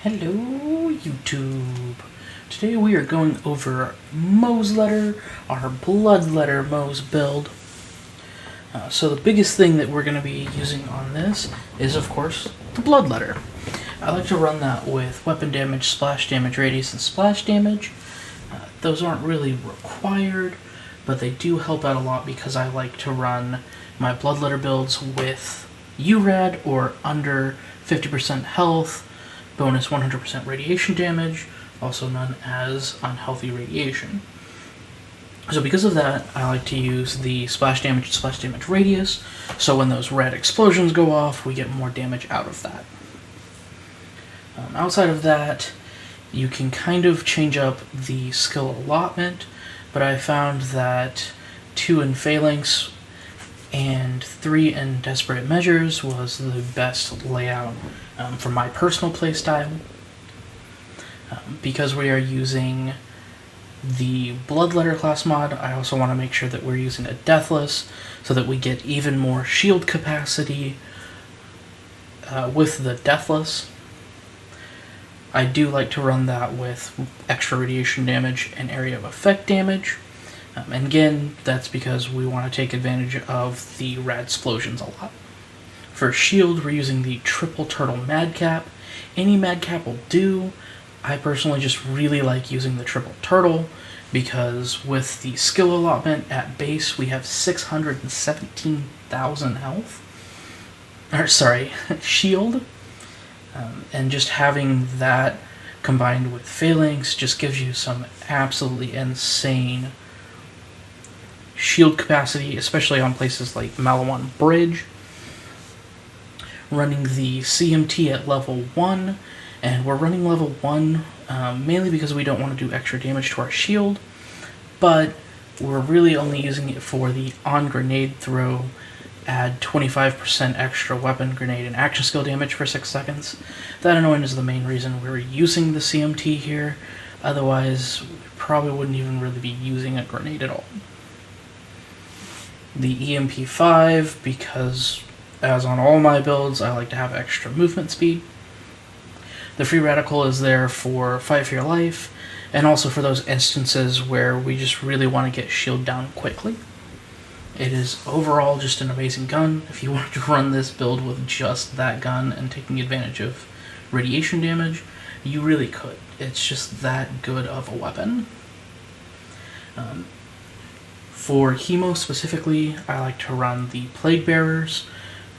Hello, YouTube. Today we are going over Mozeletter, our Bloodletter Moze build. So the biggest thing that we're going to be using on this is, of course, the Bloodletter. I like to run that with weapon damage, splash damage, radius, and splash damage. Those aren't really required, but they do help out a lot because I like to run my Bloodletter builds with URAD or under 50% health, bonus 100% radiation damage, also known as unhealthy radiation. So because of that, I like to use the splash damage and splash damage radius, so when those red explosions go off, we get more damage out of that. Outside of that, you can kind of change up the skill allotment, but I found that 2 in Phalanx and 3 in Desperate Measures was the best layout for my personal playstyle. Because we are using the Bloodletter class mod, I also want to make sure that we're using a Deathless so that we get even more shield capacity with the Deathless. I do like to run that with extra radiation damage and area of effect damage. And again, that's because we want to take advantage of the Radsplosions a lot. For shield, we're using the Triple Turtle Madcap. Any Madcap will do. I personally just really like using the Triple Turtle because with the skill allotment at base, we have 617,000 health. Shield. And just having that combined with Phalanx just gives you some absolutely insane shield capacity, especially on places like Malawan Bridge. Running the CMT at level 1, and we're running level 1 mainly because we don't want to do extra damage to our shield, but we're really only using it for the on-grenade throw, add 25% extra weapon, grenade, and action skill damage for 6 seconds. That alone is the main reason we're using the CMT here, otherwise we probably wouldn't even really be using a grenade at all. The EMP5, because as on all my builds, I like to have extra movement speed. The Free Radical is there for fight for your life, and also for those instances where we just really want to get shield down quickly. It is overall just an amazing gun. If you wanted to run this build with just that gun and taking advantage of radiation damage, you really could. It's just that good of a weapon. For Hemo specifically, I like to run the Plague Bearers,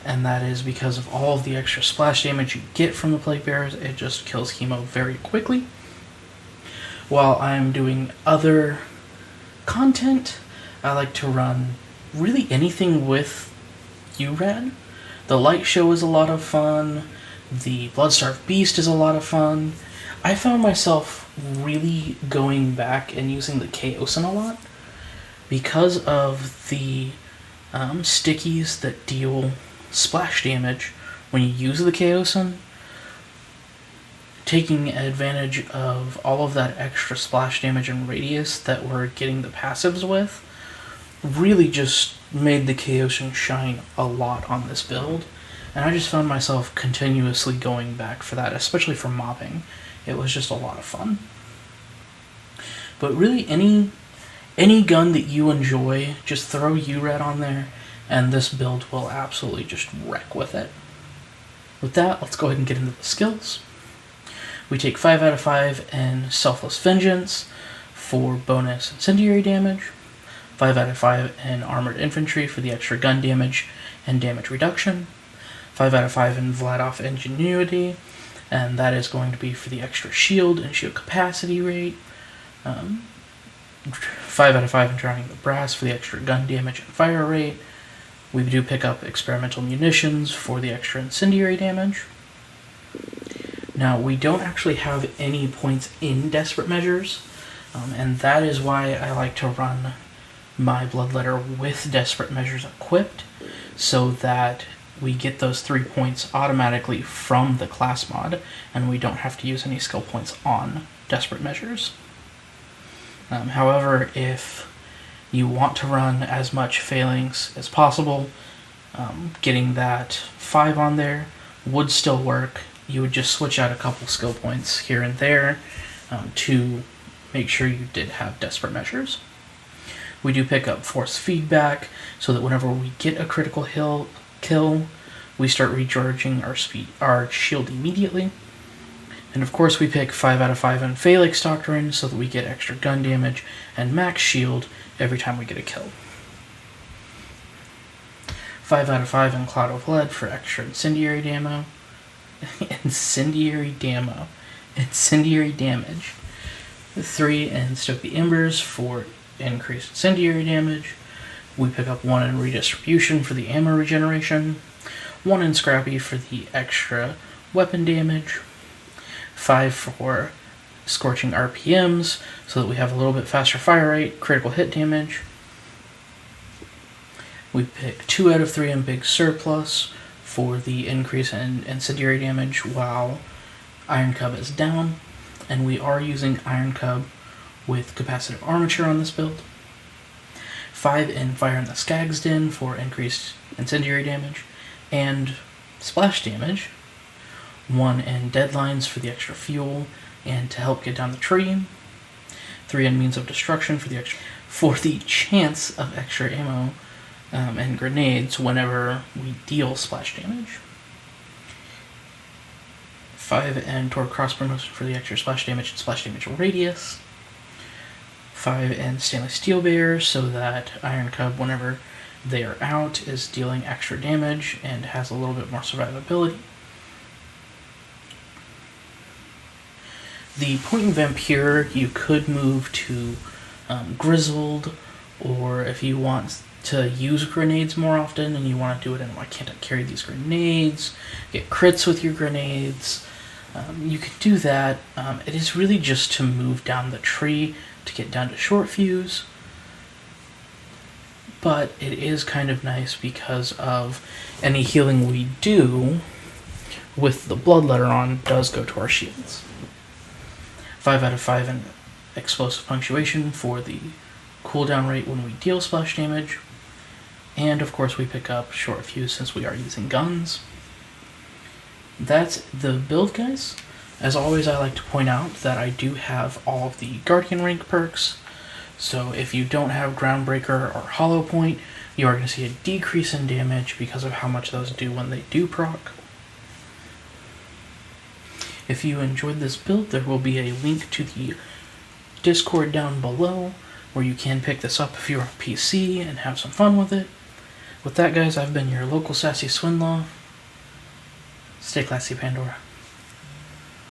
and that is because of all of the extra splash damage you get from the Plague Bearers. It just kills Hemo very quickly. While I'm doing other content, I like to run really anything with URAD. The Light Show is a lot of fun. The Bloodstarved Beast is a lot of fun. I found myself really going back and using the Chaosin a lot because of the stickies that deal splash damage when you use the Chaosin. Taking advantage of all of that extra splash damage and radius that we're getting the passives with really just made the Chaosin shine a lot on this build, and I just found myself continuously going back for that, especially for mopping. It was just a lot of fun. But really, any gun that you enjoy, just throw URAD on there, and this build will absolutely just wreck with it. With that, let's go ahead and get into the skills. We take 5 out of 5 in Selfless Vengeance for bonus incendiary damage, 5 out of 5 in Armored Infantry for the extra gun damage and damage reduction, 5 out of 5 in Vladoff Ingenuity, and that is going to be for the extra shield and shield capacity rate, 5 out of 5 in Drowning the Brass for the extra gun damage and fire rate. We do pick up Experimental Munitions for the extra incendiary damage. Now, we don't actually have any points in Desperate Measures, and that is why I like to run my Bloodletter with Desperate Measures equipped, so that we get those 3 points automatically from the class mod, and we don't have to use any skill points on Desperate Measures. However, if you want to run as much Phalanx as possible, getting that 5 on there would still work. you would just switch out a couple skill points here and there to make sure you did have desperate measures. We do pick up force feedback so that whenever we get a critical kill, we start recharging our shield immediately. And of course we pick 5 out of 5 in Phalanx Doctrine so that we get extra gun damage and max shield every time we get a kill. 5 out of 5 in Cloud of Lead for extra incendiary damage. Incendiary damage. 3 in Stoke the Embers for increased incendiary damage. We pick up 1 in Redistribution for the ammo regeneration. 1 in Scrappy for the extra weapon damage. 5 for Scorching RPMs so that we have a little bit faster fire rate, critical hit damage. We pick 2 out of 3 in Big Surplus for the increase in incendiary damage while Iron Cub is down. And we are using Iron Cub with capacitive armature on this build. 5 in Fire in the Skag's Den for increased incendiary damage and splash damage. 1 in Deadlines for the extra fuel and to help get down the tree. 3 in Means of Destruction for the chance of extra ammo and grenades whenever we deal splash damage. 5 in Torque Crossbow Motion for the extra splash damage and splash damage radius. 5 in Stainless Steel Bears so that Iron Cub, whenever they are out, is dealing extra damage and has a little bit more survivability. The Point and Vampire you could move to Grizzled, or if you want to use grenades more often and you want to do it in why can't I carry these grenades, get crits with your grenades, you can do that. It is really just to move down the tree to get down to short fuse, but it is kind of nice because of any healing we do with the Bloodletter on does go to our shields. 5 out of 5 in Explosive Punctuation for the cooldown rate when we deal splash damage. And of course we pick up short fuse since we are using guns. That's the build, guys. As always, I like to point out that I do have all of the Guardian rank perks. So if you don't have Groundbreaker or Hollow Point, you are going to see a decrease in damage because of how much those do when they do proc. If you enjoyed this build, there will be a link to the Discord down below where you can pick this up if you're on PC and have some fun with it. With that, guys, I've been your local sassy SwinLaw. Stay classy, Pandora.